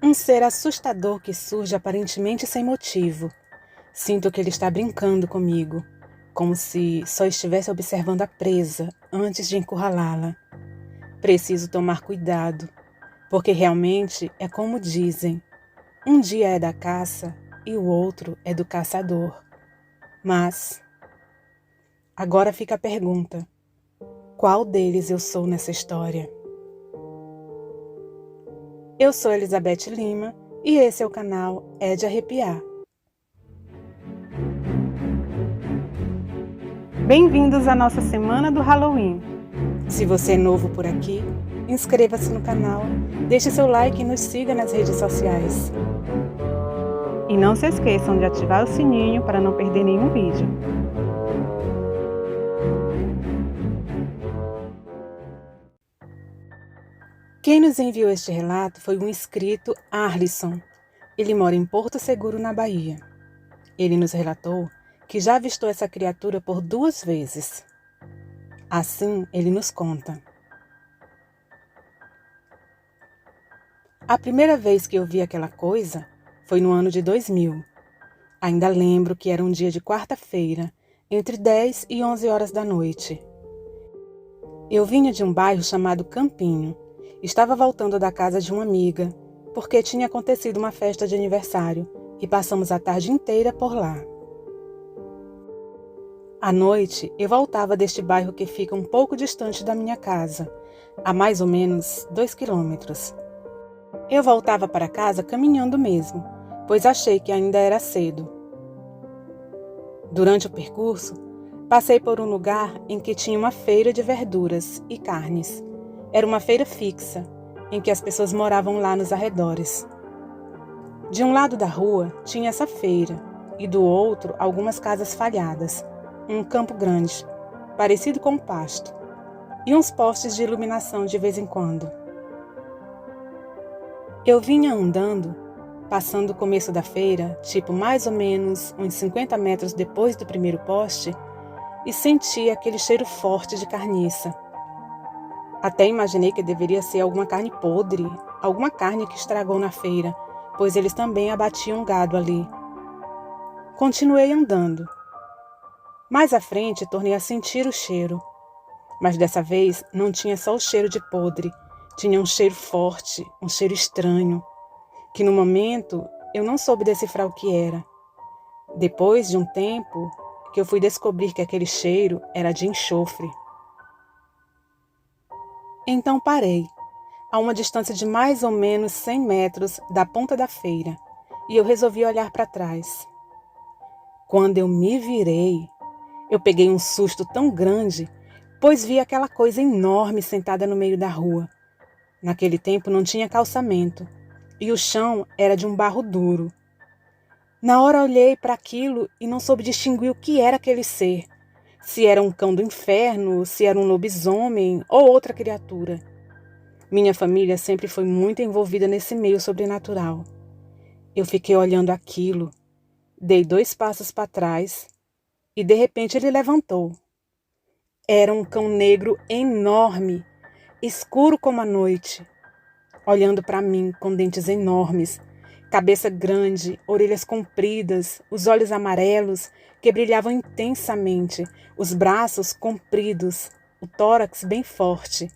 Um ser assustador que surge aparentemente sem motivo. Sinto que ele está brincando comigo, como se só estivesse observando a presa antes de encurralá-la. Preciso tomar cuidado, porque realmente é como dizem: um dia é da caça e o outro é do caçador. Mas agora fica a pergunta: qual deles eu sou nessa história? Eu sou Elizabeth Lima e esse é o canal É de Arrepiar. Bem-vindos à nossa semana do Halloween. Se você é novo por aqui, inscreva-se no canal, deixe seu like e nos siga nas redes sociais. E não se esqueçam de ativar o sininho para não perder nenhum vídeo. Quem nos enviou este relato foi um inscrito, Arlisson. Ele mora em Porto Seguro, na Bahia. Ele nos relatou que já avistou essa criatura por 2 vezes. Assim, ele nos conta. A primeira vez que eu vi aquela coisa foi no ano de 2000. Ainda lembro que era um dia de quarta-feira, entre 10 e 11 horas da noite. Eu vinha de um bairro chamado Campinho. Estava voltando da casa de uma amiga, porque tinha acontecido uma festa de aniversário e passamos a tarde inteira por lá. À noite, eu voltava deste bairro que fica um pouco distante da minha casa, a mais ou menos 2 quilômetros. Eu voltava para casa caminhando mesmo, pois achei que ainda era cedo. Durante o percurso, passei por um lugar em que tinha uma feira de verduras e carnes. Era uma feira fixa, em que as pessoas moravam lá nos arredores. De um lado da rua tinha essa feira, e do outro algumas casas falhadas, um campo grande, parecido com um pasto, e uns postes de iluminação de vez em quando. Eu vinha andando, passando o começo da feira, tipo mais ou menos uns 50 metros depois do primeiro poste, e senti aquele cheiro forte de carniça. Até imaginei que deveria ser alguma carne podre, alguma carne que estragou na feira, pois eles também abatiam gado ali. Continuei andando. Mais à frente, tornei a sentir o cheiro. Mas dessa vez não tinha só o cheiro de podre, tinha um cheiro forte, um cheiro estranho, que no momento eu não soube decifrar o que era. Depois de um tempo, que eu fui descobrir que aquele cheiro era de enxofre. Então parei, a uma distância de mais ou menos 100 metros da ponta da feira, e eu resolvi olhar para trás. Quando eu me virei, eu peguei um susto tão grande, pois vi aquela coisa enorme sentada no meio da rua. Naquele tempo não tinha calçamento, e o chão era de um barro duro. Na hora olhei para aquilo e não soube distinguir o que era aquele ser. Se era um cão do inferno, se era um lobisomem ou outra criatura. Minha família sempre foi muito envolvida nesse meio sobrenatural. Eu fiquei olhando aquilo, dei 2 passos para trás e de repente ele levantou. Era um cão negro enorme, escuro como a noite, olhando para mim com dentes enormes, cabeça grande, orelhas compridas, os olhos amarelos que brilhavam intensamente, os braços compridos, o tórax bem forte.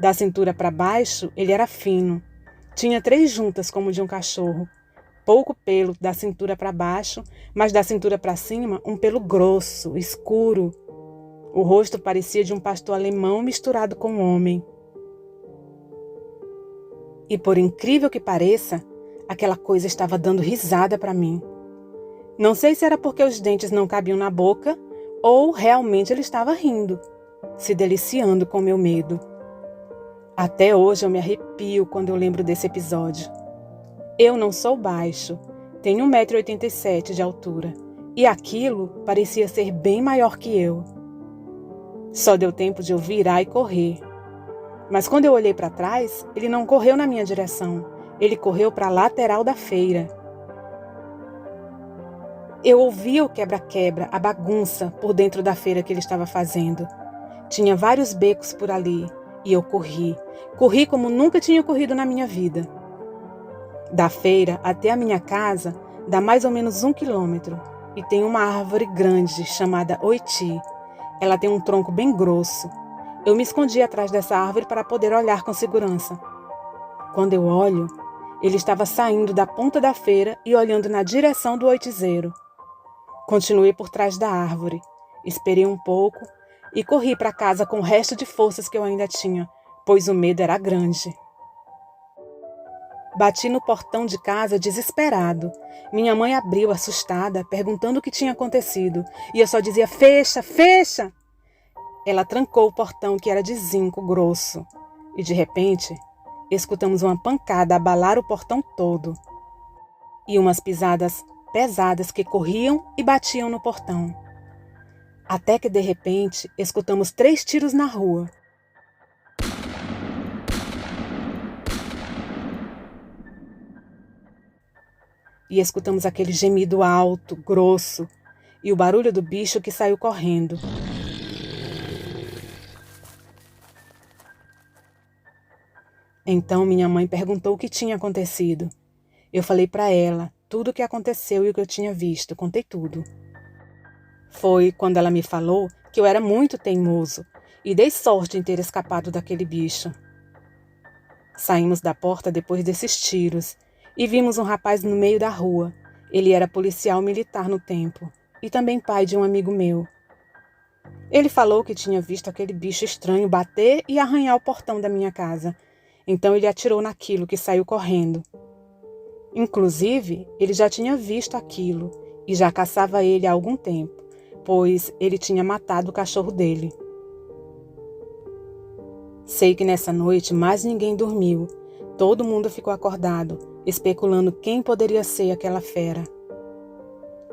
Da cintura para baixo, ele era fino. Tinha 3 juntas como de um cachorro. Pouco pelo da cintura para baixo, mas da cintura para cima, um pelo grosso, escuro. O rosto parecia de um pastor alemão misturado com homem. E por incrível que pareça, aquela coisa estava dando risada para mim. Não sei se era porque os dentes não cabiam na boca ou realmente ele estava rindo, se deliciando com meu medo. Até hoje eu me arrepio quando eu lembro desse episódio. Eu não sou baixo, tenho 1,87 m de altura, e aquilo parecia ser bem maior que eu. Só deu tempo de eu virar e correr. Mas quando eu olhei para trás, ele não correu na minha direção, ele correu para a lateral da feira. Eu ouvia o quebra-quebra, a bagunça por dentro da feira que ele estava fazendo. Tinha vários becos por ali e eu corri como nunca tinha corrido na minha vida. Da feira até a minha casa dá mais ou menos 1 quilômetro e tem uma árvore grande chamada oiti. Ela tem um tronco bem grosso. Eu me escondi atrás dessa árvore para poder olhar com segurança. Quando eu olho, ele estava saindo da ponta da feira e olhando na direção do oitizeiro. Continuei por trás da árvore, esperei um pouco e corri para casa com o resto de forças que eu ainda tinha, pois o medo era grande. Bati no portão de casa desesperado. Minha mãe abriu assustada, perguntando o que tinha acontecido, e eu só dizia: fecha, fecha! Ela trancou o portão, que era de zinco grosso, e de repente escutamos uma pancada abalar o portão todo e umas pisadas pesadas que corriam e batiam no portão. Até que de repente escutamos 3 tiros na rua. E escutamos aquele gemido alto, grosso, e o barulho do bicho que saiu correndo. Então minha mãe perguntou o que tinha acontecido. Eu falei para ela tudo o que aconteceu e o que eu tinha visto, contei tudo. Foi quando ela me falou que eu era muito teimoso e dei sorte em ter escapado daquele bicho. Saímos da porta depois desses tiros e vimos um rapaz no meio da rua. Ele era policial militar no tempo e também pai de um amigo meu. Ele falou que tinha visto aquele bicho estranho bater e arranhar o portão da minha casa. Então ele atirou naquilo que saiu correndo. Inclusive, ele já tinha visto aquilo e já caçava ele há algum tempo, pois ele tinha matado o cachorro dele. Sei que nessa noite mais ninguém dormiu. Todo mundo ficou acordado, especulando quem poderia ser aquela fera.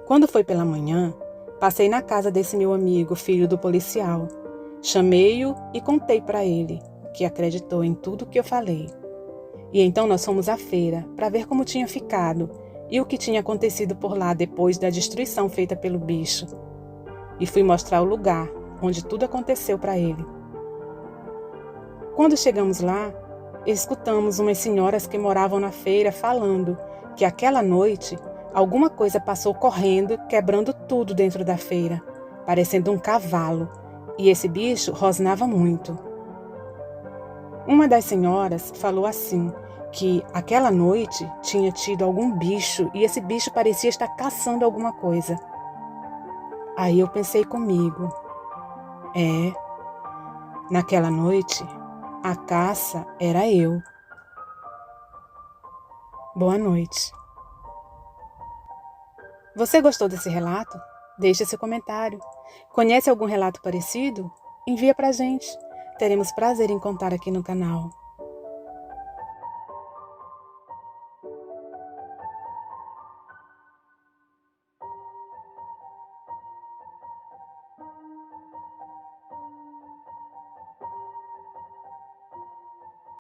Quando foi pela manhã, passei na casa desse meu amigo, filho do policial. Chamei-o e contei para ele, que acreditou em tudo que eu falei. E então nós fomos à feira para ver como tinha ficado e o que tinha acontecido por lá depois da destruição feita pelo bicho. E fui mostrar o lugar onde tudo aconteceu para ele. Quando chegamos lá, escutamos umas senhoras que moravam na feira falando que aquela noite alguma coisa passou correndo, quebrando tudo dentro da feira, parecendo um cavalo, e esse bicho rosnava muito. Uma das senhoras falou assim, que aquela noite tinha tido algum bicho e esse bicho parecia estar caçando alguma coisa. Aí eu pensei comigo, naquela noite a caça era eu. Boa noite. Você gostou desse relato? Deixe seu comentário. Conhece algum relato parecido? Envia pra gente. Teremos prazer em contar aqui no canal.